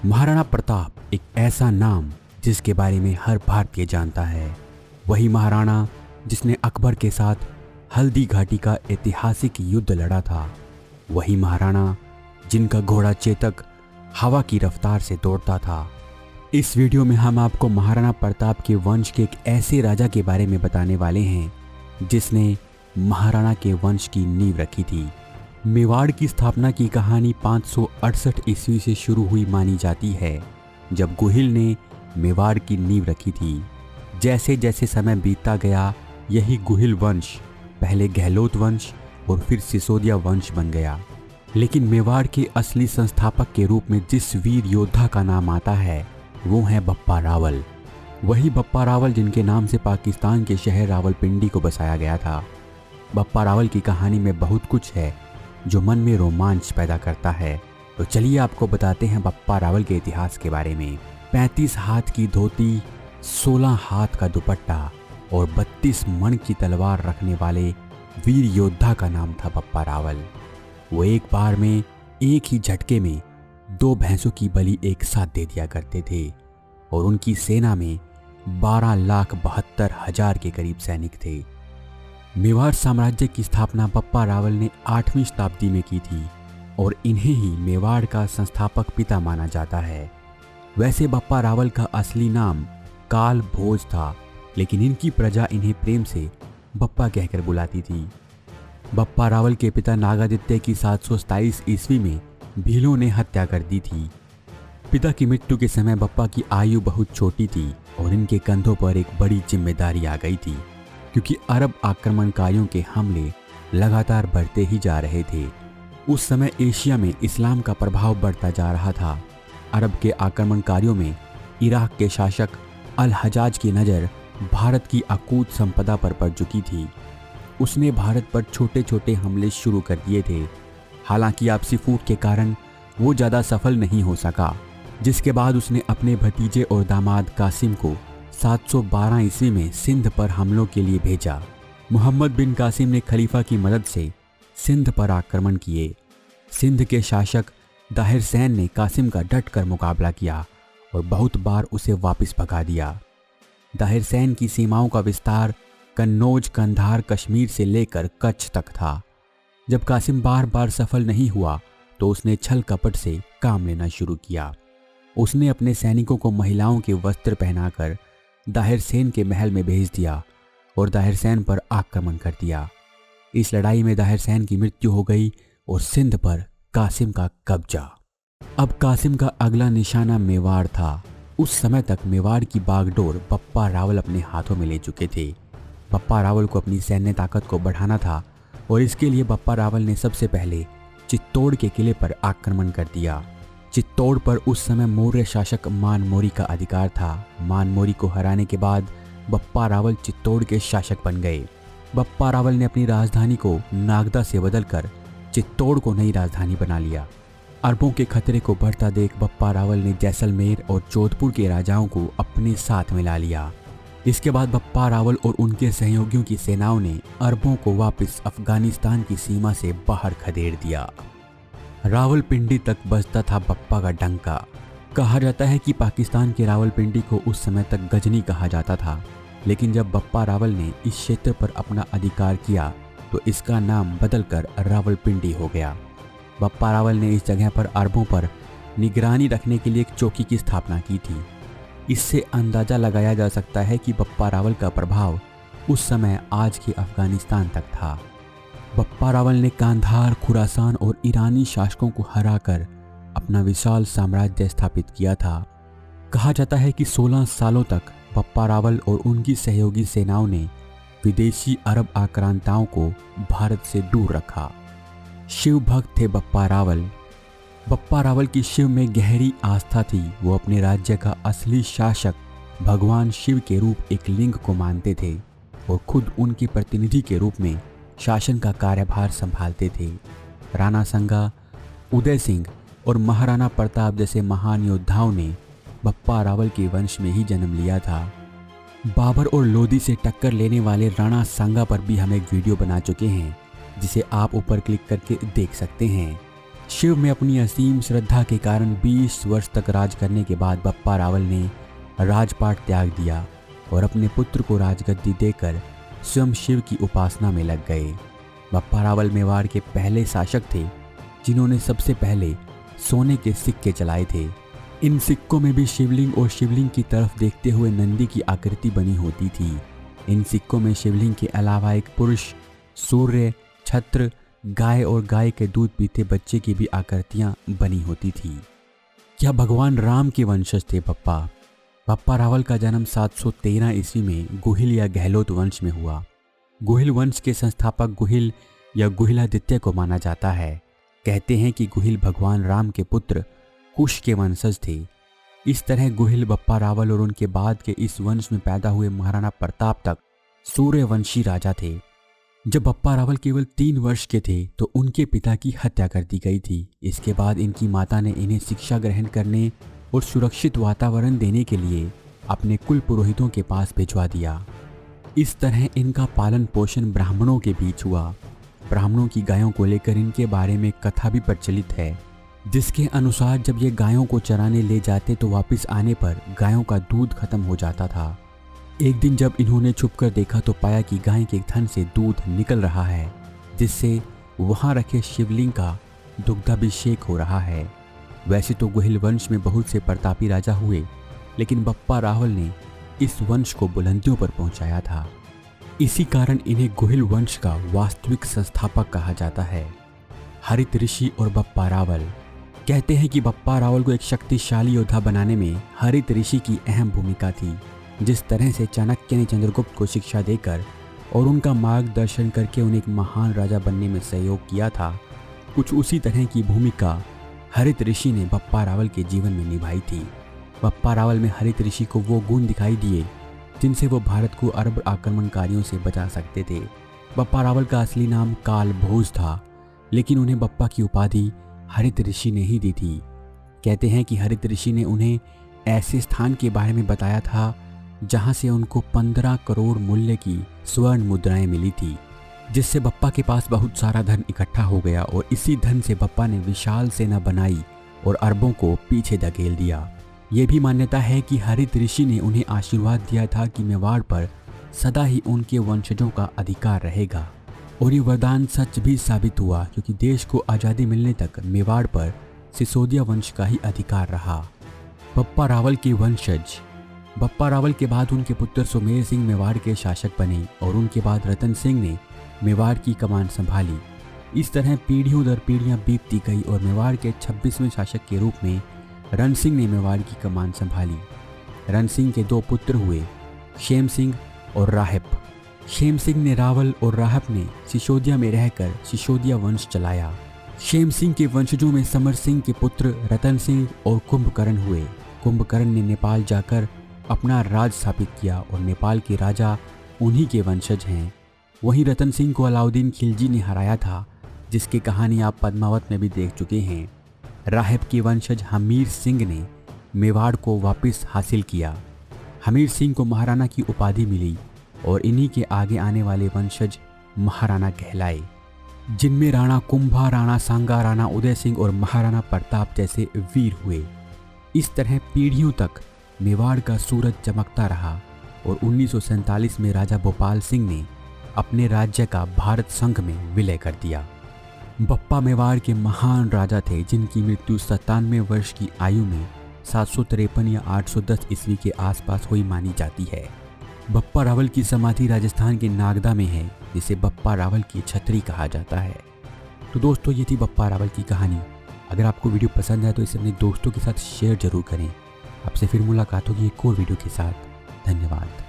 महाराणा प्रताप एक ऐसा नाम जिसके बारे में हर भारतीय जानता है। वही महाराणा जिसने अकबर के साथ हल्दी घाटी का ऐतिहासिक युद्ध लड़ा था। वही महाराणा जिनका घोड़ा चेतक हवा की रफ्तार से दौड़ता था। इस वीडियो में हम आपको महाराणा प्रताप के वंश के एक ऐसे राजा के बारे में बताने वाले हैं जिसने महाराणा के वंश की नींव रखी थी। मेवाड़ की स्थापना की कहानी 568 ईस्वी से शुरू हुई मानी जाती है, जब गुहिल ने मेवाड़ की नींव रखी थी। जैसे जैसे समय बीतता गया, यही गुहिल वंश पहले गहलोत वंश और फिर सिसोदिया वंश बन गया। लेकिन मेवाड़ के असली संस्थापक के रूप में जिस वीर योद्धा का नाम आता है वो है बप्पा रावल। वही बप्पा रावल जिनके नाम से पाकिस्तान के शहर रावलपिंडी को बसाया गया था। बप्पा रावल की कहानी में बहुत कुछ है जो मन में रोमांच पैदा करता है। तो चलिए आपको बताते हैं बप्पा रावल के इतिहास के बारे में। 35 हाथ की धोती, 16 हाथ का दुपट्टा और 32 मण की तलवार रखने वाले वीर योद्धा का नाम था बप्पा रावल। वो एक बार में एक ही झटके में 2 भैंसों की बलि एक साथ दे दिया करते थे और उनकी सेना में 12,72,000 के करीब सैनिक थे। मेवाड़ साम्राज्य की स्थापना बप्पा रावल ने 8वीं शताब्दी में की थी और इन्हें ही मेवाड़ का संस्थापक पिता माना जाता है। वैसे बप्पा रावल का असली नाम काल भोज था, लेकिन इनकी प्रजा इन्हें प्रेम से बप्पा कहकर बुलाती थी। बप्पा रावल के पिता नागादित्य की 727 ईस्वी में भीलों ने हत्या कर दी थी। पिता की मृत्यु के समय बप्पा की आयु बहुत छोटी थी और इनके कंधों पर एक बड़ी जिम्मेदारी आ गई थी, क्योंकि अरब आक्रमणकारियों के हमले लगातार बढ़ते ही जा रहे थे। उस समय एशिया में इस्लाम का प्रभाव बढ़ता जा रहा था। अरब के आक्रमणकारियों में इराक के शासक अल हजाज की नज़र भारत की अकूत संपदा पर पड़ चुकी थी। उसने भारत पर छोटे छोटे हमले शुरू कर दिए थे। हालांकि आपसी फूट के कारण वो ज़्यादा सफल नहीं हो सका, जिसके बाद उसने अपने भतीजे और दामाद कासिम को 712 ईस्वी में सिंध पर हमलों के लिए भेजा। मोहम्मद बिन कासिम ने खलीफा की मदद से सिंध पर आक्रमण किए। सिंध के शासक दाहिर सैन ने कासिम का डट कर मुकाबला किया और बहुत बार उसे वापस भगा दिया। दाहिर सैन की सीमाओं का विस्तार कन्नौज, कंधार, कश्मीर से लेकर कच्छ तक था। जब कासिम बार बार सफल नहीं हुआ तो उसने छल कपट से काम लेना शुरू किया। उसने अपने सैनिकों को महिलाओं के वस्त्र पहनाकर दाहिर सैन के महल में भेज दिया और दाहिर सैन पर आक्रमण कर दिया। इस लड़ाई में दाहिर सैन की मृत्यु हो गई और सिंध पर कासिम का कब्जा। अब कासिम का अगला निशाना मेवाड़ था। उस समय तक मेवाड़ की बागडोर बप्पा रावल अपने हाथों में ले चुके थे। बप्पा रावल को अपनी सैन्य ताकत को बढ़ाना था और इसके लिए बप्पा रावल ने सबसे पहले चित्तौड़ के किले पर आक्रमण कर दिया। चित्तौड़ पर उस समय मौर्य शासक मानमोरी का अधिकार था। मानमोरी को हराने के बाद बप्पा रावल चित्तौड़ के शासक बन गए। बप्पा रावल ने अपनी राजधानी को नागदा से बदलकर चित्तौड़ को नई राजधानी बना लिया। अरबों के खतरे को बढ़ता देख बप्पा रावल ने जैसलमेर और जोधपुर के राजाओं को अपने साथ मिला लिया। इसके बाद बप्पा रावल और उनके सहयोगियों की सेनाओं ने अरबों को वापस अफगानिस्तान की सीमा से बाहर खदेड़ दिया। रावलपिंडी तक बजता था बप्पा का डंका। कहा जाता है कि पाकिस्तान के रावलपिंडी को उस समय तक गजनी कहा जाता था, लेकिन जब बप्पा रावल ने इस क्षेत्र पर अपना अधिकार किया तो इसका नाम बदलकर रावलपिंडी हो गया। बप्पा रावल ने इस जगह पर अरबों पर निगरानी रखने के लिए एक चौकी की स्थापना की थी। इससे अंदाजा लगाया जा सकता है कि बप्पा रावल का प्रभाव उस समय आज के अफगानिस्तान तक था। बप्पा रावल ने कांधार, खुरासान और ईरानी शासकों को हराकर अपना विशाल साम्राज्य स्थापित किया था। कहा जाता है कि 16 सालों तक बप्पा रावल और उनकी सहयोगी सेनाओं ने विदेशी अरब आक्रांताओं को भारत से दूर रखा। शिव भक्त थे बप्पा रावल। बप्पा रावल की शिव में गहरी आस्था थी। वो अपने राज्य का असली शासक भगवान शिव के रूप एक लिंग को मानते थे और खुद उनके प्रतिनिधि के रूप में शासन का कार्यभार संभालते थे। राणा संगा, उदय सिंह और महाराणा प्रताप जैसे महान योद्धाओं ने बप्पा रावल के वंश में ही जन्म लिया था। बाबर और लोधी से टक्कर लेने वाले राणा सांगा पर भी हम एक वीडियो बना चुके हैं, जिसे आप ऊपर क्लिक करके देख सकते हैं। शिव में अपनी असीम श्रद्धा के कारण 20 वर्ष तक राज करने के बाद बप्पा रावल ने राजपाट त्याग दिया और अपने पुत्र को राजगद्दी देकर स्वयं शिव की उपासना में लग गए। बप्पा रावल मेवाड़ के पहले शासक थे जिन्होंने सबसे पहले सोने के सिक्के चलाए थे। इन सिक्कों में भी शिवलिंग और शिवलिंग की तरफ देखते हुए नंदी की आकृति बनी होती थी। इन सिक्कों में शिवलिंग के अलावा एक पुरुष, सूर्य, छत्र, गाय और गाय के दूध पीते बच्चे की भी आकृतियां बनी होती थी। क्या भगवान राम के वंशज थे बप्पा? बप्पा रावल का जन्म 713 ईस्वी में गुहिल या गहलोत वंश में हुआ। गुहिल वंश के संस्थापक गुहिल या गुहिलादित्य को माना जाता है। कहते हैं कि गुहिल भगवान राम के पुत्र कुश के वंशज थे। इस तरह गुहिल, बप्पा रावल और उनके बाद के इस वंश में पैदा हुए महाराणा प्रताप तक सूर्यवंशी राजा थे। जब बप्पा रावल केवल 3 वर्ष के थे तो उनके पिता की हत्या कर दी गई थी। इसके बाद इनकी माता ने इन्हें शिक्षा ग्रहण करने और सुरक्षित वातावरण देने के लिए अपने कुल पुरोहितों के पास भिजवा दिया। इस तरह इनका पालन पोषण ब्राह्मणों के बीच हुआ। ब्राह्मणों की गायों को लेकर इनके बारे में कथा भी प्रचलित है, जिसके अनुसार जब ये गायों को चराने ले जाते तो वापस आने पर गायों का दूध खत्म हो जाता था। एक दिन जब इन्होंने छुपकर देखा तो पाया कि गाय के थन से दूध निकल रहा है, जिससे वहां रखे शिवलिंग का दुग्धाभिषेक हो रहा है। वैसे तो गुहिल वंश में बहुत से प्रतापी राजा हुए, लेकिन बप्पा रावल ने इस वंश को बुलंदियों पर पहुंचाया था। इसी कारण इन्हें गुहिल वंश का वास्तविक संस्थापक कहा जाता है। हरित ऋषि और बप्पा रावल। कहते हैं कि बप्पा रावल को एक शक्तिशाली योद्धा बनाने में हरित ऋषि की अहम भूमिका थी। जिस तरह से चाणक्य ने चंद्रगुप्त को शिक्षा देकर और उनका मार्गदर्शन करके उन्हें एक महान राजा बनने में सहयोग किया था, कुछ उसी तरह की भूमिका हरित ऋषि ने बप्पा रावल के जीवन में निभाई थी। बप्पा रावल में हरित ऋषि को वो गुण दिखाई दिए जिनसे वो भारत को अरब आक्रमणकारियों से बचा सकते थे। बप्पा रावल का असली नाम काल भोज था, लेकिन उन्हें बप्पा की उपाधि हरित ऋषि ने ही दी थी। कहते हैं कि हरित ऋषि ने उन्हें ऐसे स्थान के बारे में बताया था जहां से उनको 15 करोड़ मूल्य की स्वर्ण मुद्राएं मिली थी, जिससे बप्पा के पास बहुत सारा धन इकट्ठा हो गया और इसी धन से बप्पा ने विशाल सेना बनाई और अरबों को पीछे धकेल दिया। ये भी मान्यता है कि हरित ऋषि ने उन्हें आशीर्वाद दिया था कि मेवाड़ पर सदा ही उनके वंशजों का अधिकार रहेगा, और ये वरदान सच भी साबित हुआ, क्योंकि देश को आज़ादी मिलने तक मेवाड़ पर सिसोदिया वंश का ही अधिकार रहा। बप्पा रावल के वंशज। बप्पा रावल के बाद उनके पुत्र सुमेर सिंह मेवाड़ के शासक बने और उनके बाद रतन सिंह ने मेवाड़ की कमान संभाली। इस तरह पीढ़ियों दर पीढ़ियां बीतती गई और मेवाड़ के 26वें शासक के रूप में रण सिंह ने मेवाड़ की कमान संभाली। रण सिंह के 2 पुत्र हुए, क्षेम सिंह और राहिब। क्षेम सिंह ने रावल और राहिब ने सिसोदिया में रहकर सिसोदिया वंश चलाया। क्षेम सिंह के वंशजों में समर सिंह के पुत्र रतन सिंह और कुंभकर्ण हुए। कुंभकर्ण ने नेपाल जाकर अपना राज स्थापित किया और नेपाल के राजा उन्हीं के वंशज हैं। वहीं रतन सिंह को अलाउद्दीन खिलजी ने हराया था, जिसकी कहानी आप पद्मावत में भी देख चुके हैं। राहिब के वंशज हमीर सिंह ने मेवाड़ को वापस हासिल किया। हमीर सिंह को महाराणा की उपाधि मिली और इन्हीं के आगे आने वाले वंशज महाराणा कहलाए, जिनमें राणा कुंभा, राणा सांगा, राणा उदय सिंह और महाराणा प्रताप जैसे वीर हुए। इस तरह पीढ़ियों तक मेवाड़ का सूरज चमकता रहा और 1947 में राजा भोपाल सिंह ने अपने राज्य का भारत संघ में विलय कर दिया। बप्पा मेवाड़ के महान राजा थे, जिनकी मृत्यु 97 वर्ष की आयु में 753 या 810 ईस्वी के आसपास हुई मानी जाती है। बप्पा रावल की समाधि राजस्थान के नागदा में है, जिसे बप्पा रावल की छतरी कहा जाता है। तो दोस्तों, ये थी बप्पा रावल की कहानी। अगर आपको वीडियो पसंद आए तो इसे अपने दोस्तों के साथ शेयर जरूर करें। आपसे फिर मुलाकात होगी एक और वीडियो के साथ। धन्यवाद।